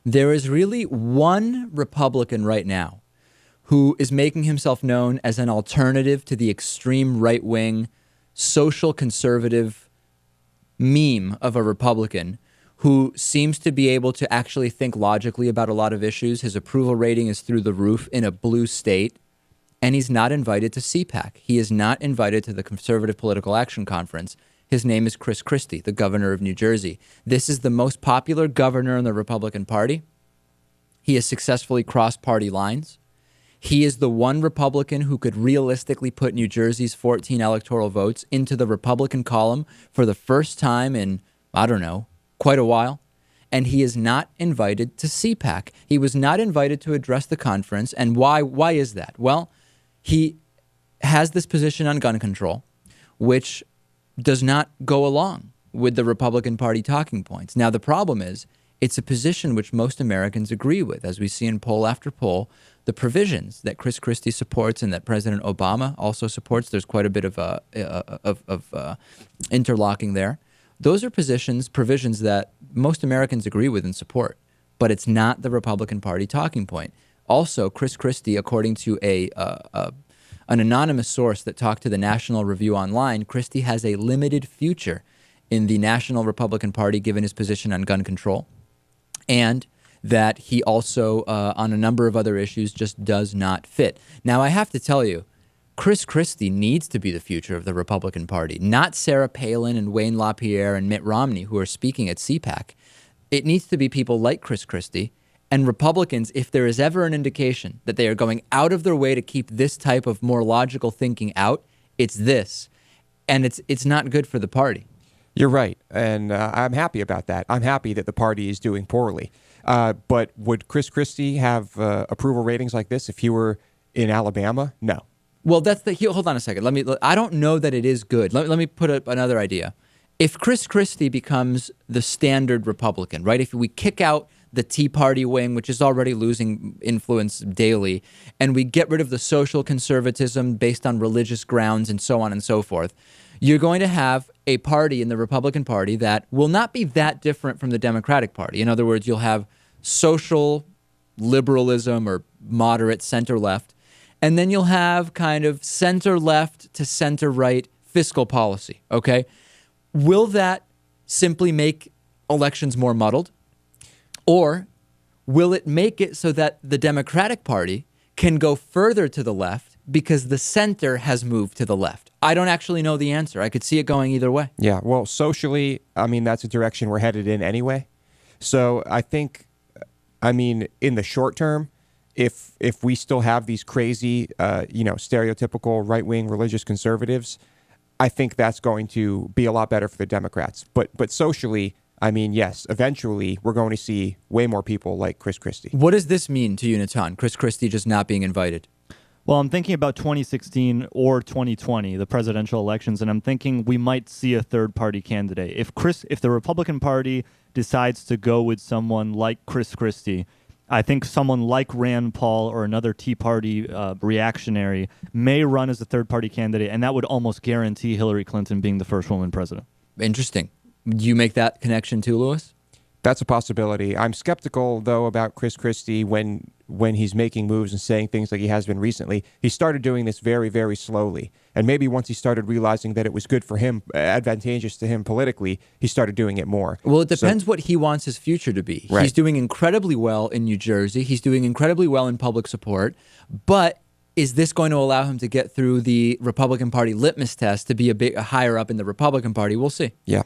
There is really one Republican right now who is making himself known as an alternative to the extreme right-wing social conservative meme of a Republican who seems to be able to actually think logically about a lot of issues. His approval rating is through the roof in a blue state, and he's not invited to CPAC. He is not invited to the Conservative Political Action Conference. His name is Christie, the governor of New Jersey. This is the most popular governor in the Republican Party. He has successfully crossed party lines. He is the one Republican who could realistically put New Jersey's 14 electoral votes into the Republican column for the first time in, I don't know, quite a while. And he is not invited to CPAC. He was not invited to address the conference. And why is that? Well, he has this position on gun control, which does not go along with the Republican Party talking points. Now, the problem is it's a position which most Americans agree with, as we see in poll after poll. The provisions that Christie supports and that President Obama also supports, there's quite a bit of interlocking there. Those are provisions that most Americans agree with and support, but it's not the Republican Party talking point. Also, Christie, according to an anonymous source that talked to the National Review Online, Christie has a limited future in the National Republican Party given his position on gun control, and that he also, on a number of other issues, just does not fit. Now, I have to tell you, Christie needs to be the future of the Republican Party, not Sarah Palin and Wayne LaPierre and Mitt Romney, who are speaking at CPAC. It needs to be people like Christie. And Republicans, if there is ever an indication that they are going out of their way to keep this type of more logical thinking out, it's this. And it's not good for the party. You're right. And I'm happy about that. I'm happy that the party is doing poorly. But would Christie have approval ratings like this if he were in Alabama? No. Well, hold on a second. I don't know that it is good. Let me put up another idea. If Christie becomes the standard Republican, right? If we kick out the Tea Party wing, which is already losing influence daily, and we get rid of the social conservatism based on religious grounds and so on and so forth, you're going to have a party in the Republican Party that will not be that different from the Democratic Party. In other words, you'll have social liberalism or moderate center-left, and then you'll have kind of center-left to center-right fiscal policy, okay? Will that simply make elections more muddled? Or will it make it so that the Democratic Party can go further to the left because the center has moved to the left? I don't actually know the answer. I could see it going either way. Yeah, well, socially, I mean, that's a direction we're headed in anyway. So I think, in the short term, if we still have these crazy, stereotypical right-wing religious conservatives, I think that's going to be a lot better for the Democrats. But socially, yes, eventually we're going to see way more people like Christie. What does this mean to you, Natan? Christie just not being invited? Well, I'm thinking about 2016 or 2020, the presidential elections, and I'm thinking we might see a third-party candidate. If the Republican Party decides to go with someone like Christie, I think someone like Rand Paul or another Tea Party reactionary may run as a third-party candidate, and that would almost guarantee Hillary Clinton being the first woman president. Interesting. Do you make that connection too, Louis? That's a possibility. I'm skeptical, though, about Christie when he's making moves and saying things like he has been recently. He started doing this very, very slowly. And maybe once he started realizing that it was good for him, advantageous to him politically, he started doing it more. Well, it depends what he wants his future to be. Right. He's doing incredibly well in New Jersey. He's doing incredibly well in public support. But is this going to allow him to get through the Republican Party litmus test to be a bit higher up in the Republican Party? We'll see. Yeah.